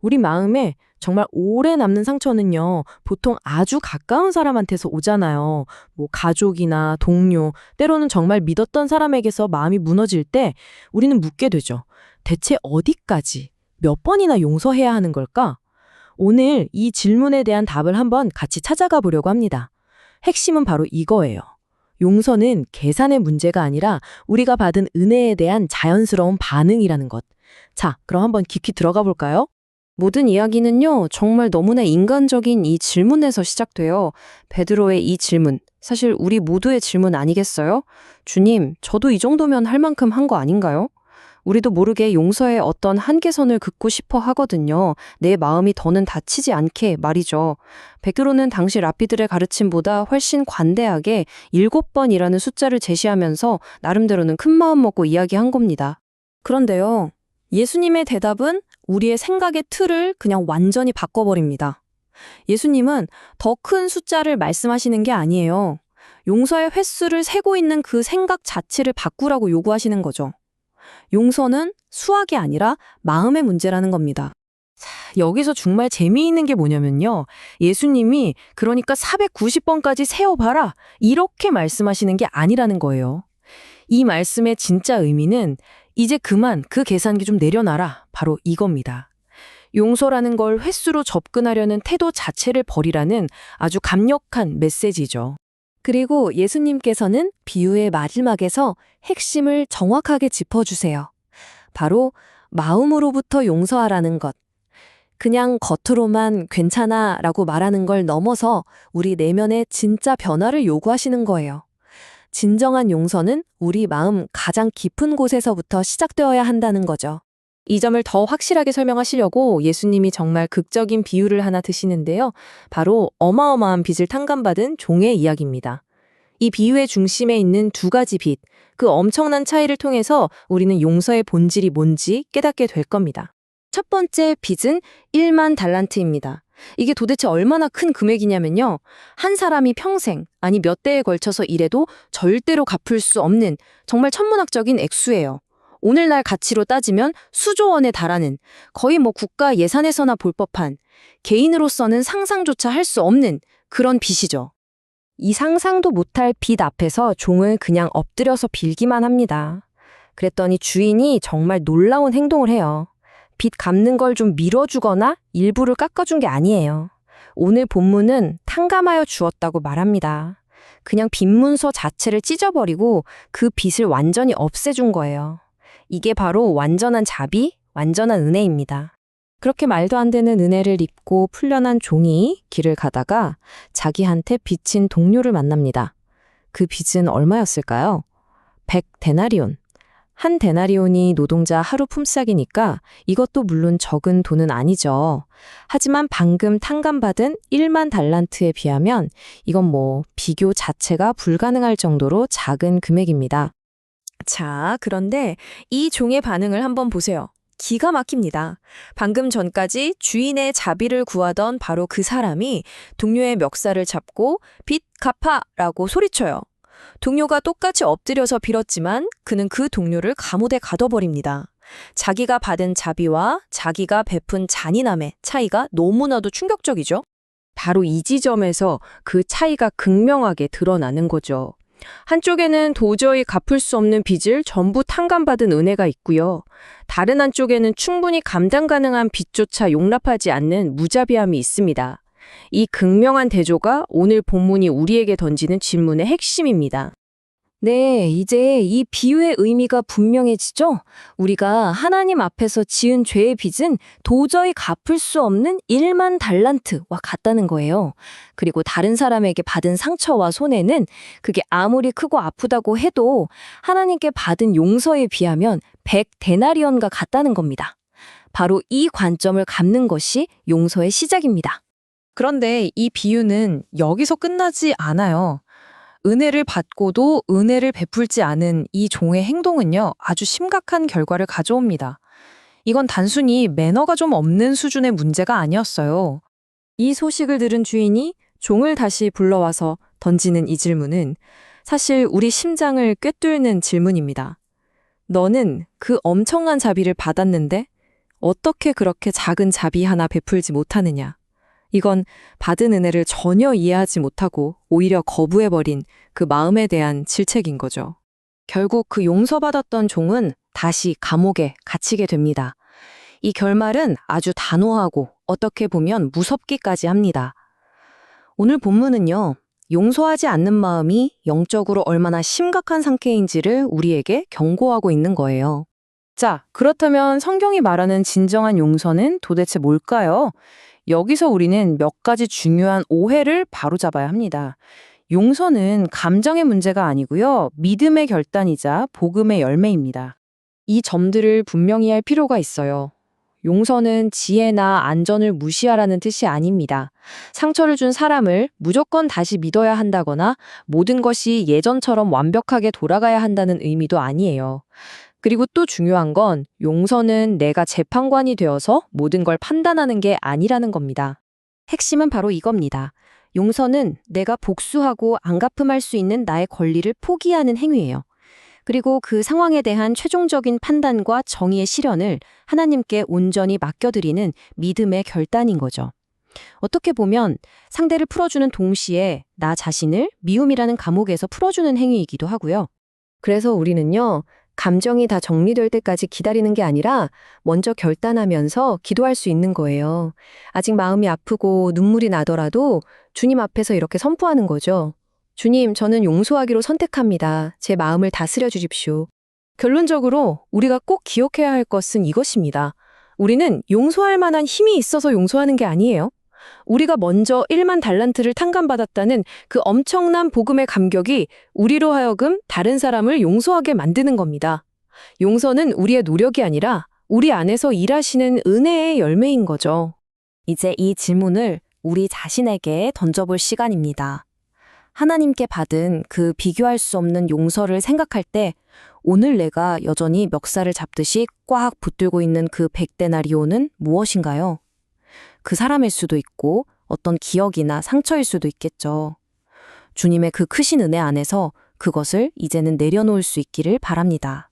우리 마음에 정말 오래 남는 상처는요, 보통 아주 가까운 사람한테서 오잖아요. 뭐 가족이나 동료, 때로는 정말 믿었던 사람에게서 마음이 무너질 때 우리는 묻게 되죠. 대체 어디까지, 몇 번이나 용서해야 하는 걸까? 오늘 이 질문에 대한 답을 한번 같이 찾아가 보려고 합니다. 핵심은 바로 이거예요. 용서는 계산의 문제가 아니라 우리가 받은 은혜에 대한 자연스러운 반응이라는 것. 자, 그럼 한번 깊이 들어가 볼까요? 모든 이야기는요, 정말 너무나 인간적인 이 질문에서 시작돼요. 베드로의 이 질문, 사실 우리 모두의 질문 아니겠어요? 주님, 저도 이 정도면 할 만큼 한 거 아닌가요? 우리도 모르게 용서의 어떤 한계선을 긋고 싶어 하거든요. 내 마음이 더는 다치지 않게 말이죠. 베드로는 당시 랍비들의 가르침보다 훨씬 관대하게 7번이라는 숫자를 제시하면서 나름대로는 큰 마음 먹고 이야기한 겁니다. 그런데요, 예수님의 대답은 우리의 생각의 틀을 그냥 완전히 바꿔버립니다. 예수님은 더 큰 숫자를 말씀하시는 게 아니에요. 용서의 횟수를 세고 있는 그 생각 자체를 바꾸라고 요구하시는 거죠. 용서는 수학이 아니라 마음의 문제라는 겁니다. 자, 여기서 정말 재미있는 게 뭐냐면요. 예수님이 그러니까 490번까지 세어봐라, 이렇게 말씀하시는 게 아니라는 거예요. 이 말씀의 진짜 의미는 이제 그만 그 계산기 좀 내려놔라, 바로 이겁니다. 용서라는 걸 횟수로 접근하려는 태도 자체를 버리라는 아주 강력한 메시지죠. 그리고 예수님께서는 비유의 마지막에서 핵심을 정확하게 짚어주세요. 바로 마음으로부터 용서하라는 것. 그냥 겉으로만 괜찮아 라고 말하는 걸 넘어서 우리 내면의 진짜 변화를 요구하시는 거예요. 진정한 용서는 우리 마음 가장 깊은 곳에서부터 시작되어야 한다는 거죠. 이 점을 더 확실하게 설명하시려고 예수님이 정말 극적인 비유를 하나 드시는데요. 바로 어마어마한 빚을 탕감받은 종의 이야기입니다. 이 비유의 중심에 있는 두 가지 빚, 그 엄청난 차이를 통해서 우리는 용서의 본질이 뭔지 깨닫게 될 겁니다. 첫 번째 빚은 1만 달란트입니다. 이게 도대체 얼마나 큰 금액이냐면요. 한 사람이 평생, 아니 몇 대에 걸쳐서 일해도 절대로 갚을 수 없는 정말 천문학적인 액수예요. 오늘날 가치로 따지면 수조 원에 달하는, 거의 국가 예산에서나 볼 법한, 개인으로서는 상상조차 할 수 없는 그런 빚이죠. 이 상상도 못할 빚 앞에서 종은 그냥 엎드려서 빌기만 합니다. 그랬더니 주인이 정말 놀라운 행동을 해요. 빚 갚는 걸 좀 밀어주거나 일부를 깎아준 게 아니에요. 오늘 본문은 탕감하여 주었다고 말합니다. 그냥 빚 문서 자체를 찢어버리고 그 빚을 완전히 없애준 거예요. 이게 바로 완전한 자비, 완전한 은혜입니다. 그렇게 말도 안 되는 은혜를 입고 풀려난 종이 길을 가다가 자기한테 빚진 동료를 만납니다. 그 빚은 얼마였을까요? 100데나리온. 한 데나리온이 노동자 하루 품삯이니까 이것도 물론 적은 돈은 아니죠. 하지만 방금 탕감받은 1만 달란트에 비하면 이건 비교 자체가 불가능할 정도로 작은 금액입니다. 자, 그런데 이 종의 반응을 한번 보세요. 기가 막힙니다. 방금 전까지 주인의 자비를 구하던 바로 그 사람이 동료의 멱살을 잡고 빚 갚아라고 소리쳐요. 동료가 똑같이 엎드려서 빌었지만 그는 그 동료를 감옥에 가둬버립니다. 자기가 받은 자비와 자기가 베푼 잔인함의 차이가 너무나도 충격적이죠. 바로 이 지점에서 그 차이가 극명하게 드러나는 거죠. 한쪽에는 도저히 갚을 수 없는 빚을 전부 탕감받은 은혜가 있고요. 다른 한쪽에는 충분히 감당 가능한 빚조차 용납하지 않는 무자비함이 있습니다. 이 극명한 대조가 오늘 본문이 우리에게 던지는 질문의 핵심입니다. 네, 이제 이 비유의 의미가 분명해지죠? 우리가 하나님 앞에서 지은 죄의 빚은 도저히 갚을 수 없는 1만 달란트와 같다는 거예요. 그리고 다른 사람에게 받은 상처와 손해는 그게 아무리 크고 아프다고 해도 하나님께 받은 용서에 비하면 100데나리온과 같다는 겁니다. 바로 이 관점을 갖는 것이 용서의 시작입니다. 그런데 이 비유는 여기서 끝나지 않아요. 은혜를 받고도 은혜를 베풀지 않은 이 종의 행동은요, 아주 심각한 결과를 가져옵니다. 이건 단순히 매너가 좀 없는 수준의 문제가 아니었어요. 이 소식을 들은 주인이 종을 다시 불러와서 던지는 이 질문은 사실 우리 심장을 꿰뚫는 질문입니다. 너는 그 엄청난 자비를 받았는데 어떻게 그렇게 작은 자비 하나 베풀지 못하느냐. 이건 받은 은혜를 전혀 이해하지 못하고 오히려 거부해버린 그 마음에 대한 질책인 거죠. 결국 그 용서받았던 종은 다시 감옥에 갇히게 됩니다. 이 결말은 아주 단호하고 어떻게 보면 무섭기까지 합니다. 오늘 본문은요, 용서하지 않는 마음이 영적으로 얼마나 심각한 상태인지를 우리에게 경고하고 있는 거예요. 자, 그렇다면 성경이 말하는 진정한 용서는 도대체 뭘까요? 여기서 우리는 몇 가지 중요한 오해를 바로잡아야 합니다. 용서는 감정의 문제가 아니고요. 믿음의 결단이자 복음의 열매입니다. 이 점들을 분명히 할 필요가 있어요. 용서는 지혜나 안전을 무시하라는 뜻이 아닙니다. 상처를 준 사람을 무조건 다시 믿어야 한다거나 모든 것이 예전처럼 완벽하게 돌아가야 한다는 의미도 아니에요. 그리고 또 중요한 건 용서는 내가 재판관이 되어서 모든 걸 판단하는 게 아니라는 겁니다. 핵심은 바로 이겁니다. 용서는 내가 복수하고 안 갚음할 수 있는 나의 권리를 포기하는 행위예요. 그리고 그 상황에 대한 최종적인 판단과 정의의 실현을 하나님께 온전히 맡겨드리는 믿음의 결단인 거죠. 어떻게 보면 상대를 풀어주는 동시에 나 자신을 미움이라는 감옥에서 풀어주는 행위이기도 하고요. 그래서 우리는요, 감정이 다 정리될 때까지 기다리는 게 아니라 먼저 결단하면서 기도할 수 있는 거예요. 아직 마음이 아프고 눈물이 나더라도 주님 앞에서 이렇게 선포하는 거죠. 주님, 저는 용서하기로 선택합니다. 제 마음을 다스려 주십시오. 결론적으로 우리가 꼭 기억해야 할 것은 이것입니다. 우리는 용서할 만한 힘이 있어서 용서하는 게 아니에요. 우리가 먼저 1만 달란트를 탕감받았다는 그 엄청난 복음의 감격이 우리로 하여금 다른 사람을 용서하게 만드는 겁니다. 용서는 우리의 노력이 아니라 우리 안에서 일하시는 은혜의 열매인 거죠. 이제 이 질문을 우리 자신에게 던져볼 시간입니다. 하나님께 받은 그 비교할 수 없는 용서를 생각할 때 오늘 내가 여전히 멱살을 잡듯이 꽉 붙들고 있는 그 100데나리온은 무엇인가요? 그 사람일 수도 있고 어떤 기억이나 상처일 수도 있겠죠. 주님의 그 크신 은혜 안에서 그것을 이제는 내려놓을 수 있기를 바랍니다.